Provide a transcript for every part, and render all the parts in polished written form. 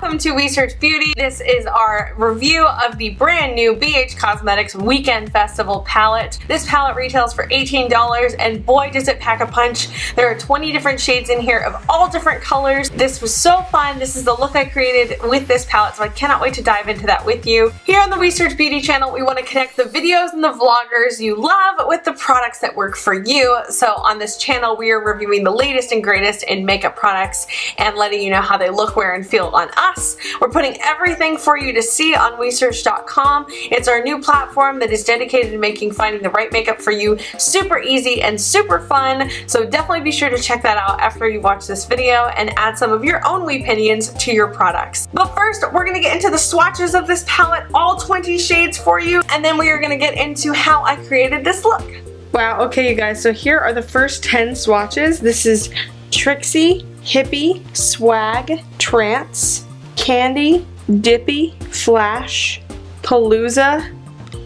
Welcome to We Search Beauty. This is our review of the brand new BH Cosmetics Weekend Festival palette. This palette retails for $18 and boy does it pack a punch. There are 20 different shades in here of all different colors. This was so fun. This is the look I created with this palette, so I cannot wait to dive into that with you. Here on the We Search Beauty channel, we want to connect the videos and the vloggers you love with the products that work for you. So on this channel, we are reviewing the latest and greatest in makeup products and letting you know how they look, wear, and feel on us. We're putting everything for you to see on wesearch.com. It's our new platform that is dedicated to making finding the right makeup for you super easy and super fun. So definitely be sure to check that out after you watch this video and add some of your own wee opinions to your products. But first, we're going to get into the swatches of this palette, all 20 shades for you, and then we are going to get into how I created this look. Wow, okay you guys, so here are the first 10 swatches. This is Trixie, Hippie, Swag, Trance, Candy, Dippy, Flash, Palooza,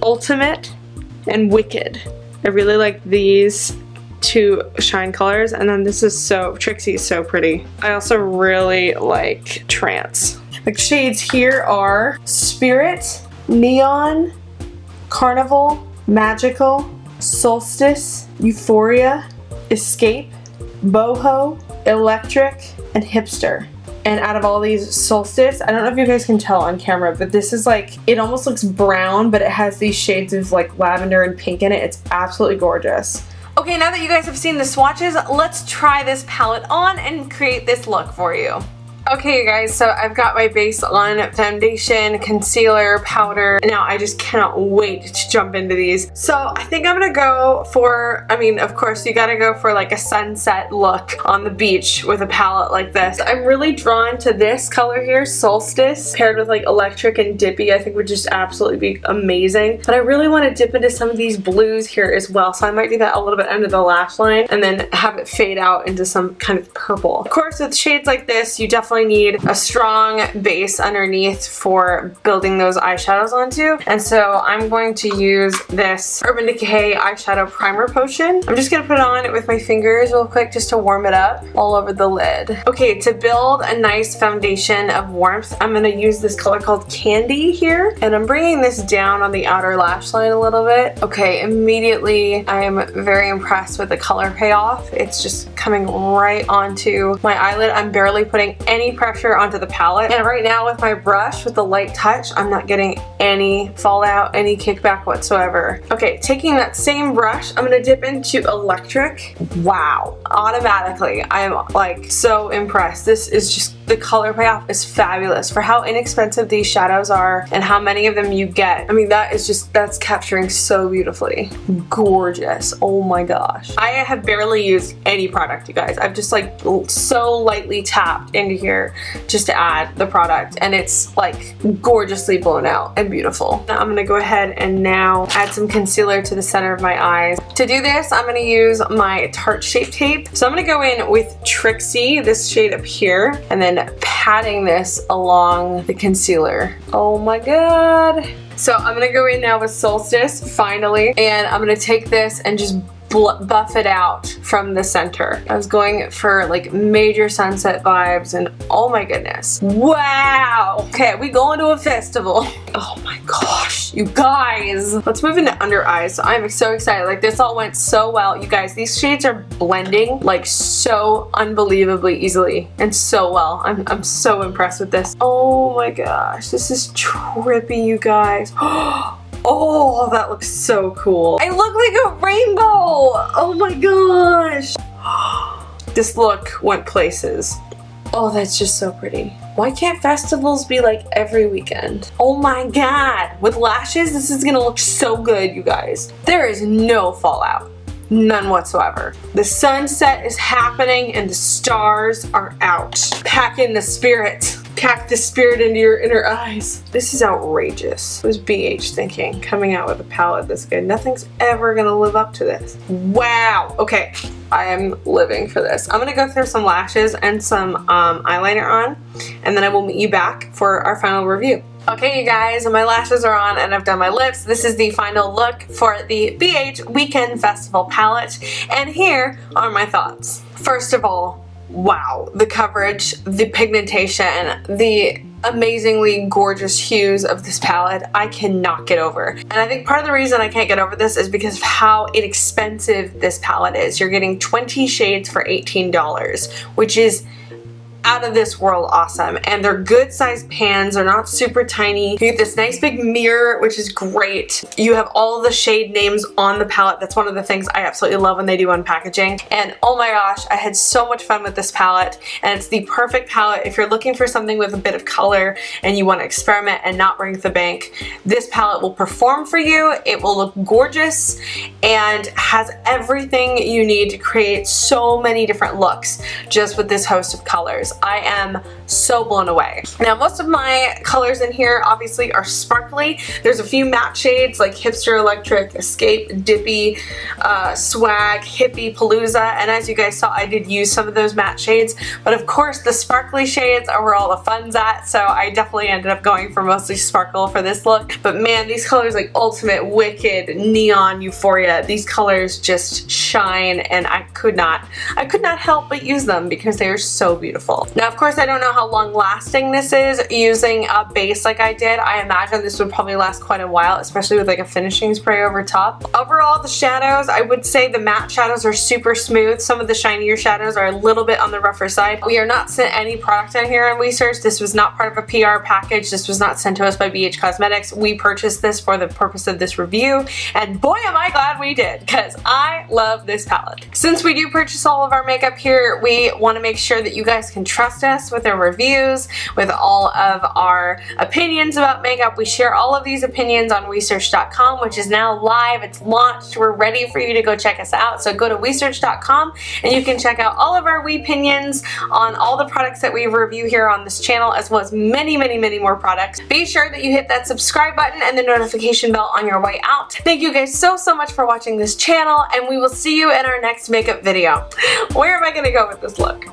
Ultimate, and Wicked. I really like these two shine colors, and then this is Trixie is so pretty. I also really like Trance. The shades here are Spirit, Neon, Carnival, Magical, Solstice, Euphoria, Escape, Boho, Electric, and Hipster. And out of all these, Solstice, I don't know if you guys can tell on camera, but this is like, it almost looks brown, but it has these shades of like lavender and pink in it. It's absolutely gorgeous. Okay, now that you guys have seen the swatches, let's try this palette on and create this look for you. Okay you guys, so I've got my base on, foundation, concealer, powder. Now I just cannot wait to jump into these. So I think I'm gonna go for, of course you gotta go for like a sunset look on the beach with a palette like this. I'm really drawn to this color here, Solstice, paired with like Electric and Dippy. I think would just absolutely be amazing. But I really want to dip into some of these blues here as well. So I might do that a little bit under the lash line and then have it fade out into some kind of purple. Of course with shades like this, you definitely need a strong base underneath for building those eyeshadows onto, and so I'm going to use this Urban Decay eyeshadow primer potion. I'm just gonna put it on with my fingers real quick just to warm it up all over the lid. Okay, to build a nice foundation of warmth, I'm gonna use this color called Candy here, and I'm bringing this down on the outer lash line a little bit. Okay, immediately I am very impressed with the color payoff. It's just coming right onto my eyelid. I'm barely putting any pressure onto the palette, and right now with my brush with the light touch, I'm not getting any fallout, any kickback whatsoever. Okay, taking that same brush, I'm gonna dip into Electric. Wow, automatically I'm like so impressed. This is just, the color payoff is fabulous for how inexpensive these shadows are and how many of them you get. That's capturing so beautifully. Gorgeous. Oh my gosh. I have barely used any product, you guys. I've just like so lightly tapped into here just to add the product, and it's like gorgeously blown out and beautiful. Now I'm gonna go ahead and now add some concealer to the center of my eyes. To do this, I'm gonna use my Tarte Shape Tape. So I'm gonna go in with Trixie, this shade up here, and then patting this along the concealer. Oh my god. So I'm gonna go in now with Solstice, finally, and I'm gonna take this and just buff it out from the center. I was going for like major sunset vibes, and oh my goodness. Wow. Okay, we going to a festival. Oh my gosh, you guys. Let's move into under eyes. So I'm so excited. Like this all went so well. You guys, these shades are blending like so unbelievably easily and so well. I'm so impressed with this. Oh my gosh, this is trippy, you guys. Oh, that looks so cool. I look like a rainbow. Oh my gosh. This look went places. Oh, that's just so pretty. Why can't festivals be like every weekend? Oh my god. With lashes, this is gonna look so good, you guys. There is no fallout. None whatsoever. The sunset is happening and the stars are out. Pack in the spirit. Pack the spirit into your inner eyes. This is outrageous. It was BH thinking, coming out with a palette this good. Nothing's ever gonna live up to this. Wow. Okay, I am living for this. I'm gonna go through some lashes and some eyeliner on, and then I will meet you back for our final review. Okay you guys, my lashes are on and I've done my lips. This is the final look for the BH Weekend Festival palette, and here are my thoughts. First of all, wow, the coverage, the pigmentation, the amazingly gorgeous hues of this palette I cannot get over. And I think part of the reason I can't get over this is because of how inexpensive this palette is. You're getting 20 shades for $18, which is out of this world awesome. And they're good sized pans, they're not super tiny. You get this nice big mirror, which is great. You have all the shade names on the palette. That's one of the things I absolutely love when they do unpackaging. And oh my gosh, I had so much fun with this palette, and it's the perfect palette if you're looking for something with a bit of color and you want to experiment and not break the bank. This palette will perform for you. It will look gorgeous and has everything you need to create so many different looks just with this host of colors. I am so blown away. Now, most of my colors in here obviously are sparkly. There's a few matte shades like Hipster Electric, Escape, Dippy, Swag, Hippie, Palooza, and as you guys saw, I did use some of those matte shades, but of course the sparkly shades are where all the fun's at, so I definitely ended up going for mostly sparkle for this look. But man, these colors like Ultimate, Wicked, Neon, Euphoria, these colors just shine, and I could not help but use them because they are so beautiful. Now, of course, I don't know how long lasting this is using a base like I did. I imagine this would probably last quite a while, especially with like a finishing spray over top. Overall, the shadows, I would say the matte shadows are super smooth. Some of the shinier shadows are a little bit on the rougher side. We are not sent any product in here on WeSearch. This was not part of a PR package. This was not sent to us by BH Cosmetics. We purchased this for the purpose of this review, and boy am I glad we did, because I love this palette. Since we do purchase all of our makeup here, we want to make sure that you guys can trust us with our reviews, with all of our opinions about makeup. We share all of these opinions on wesearch.com, which is now live. It's launched. We're ready for you to go check us out. So go to wesearch.com and you can check out all of our opinions on all the products that we review here on this channel, as well as many, many, many more products. Be sure that you hit that subscribe button and the notification bell on your way out. Thank you guys so much for watching this channel, and we will see you in our next makeup video. Where am I going to go with this look?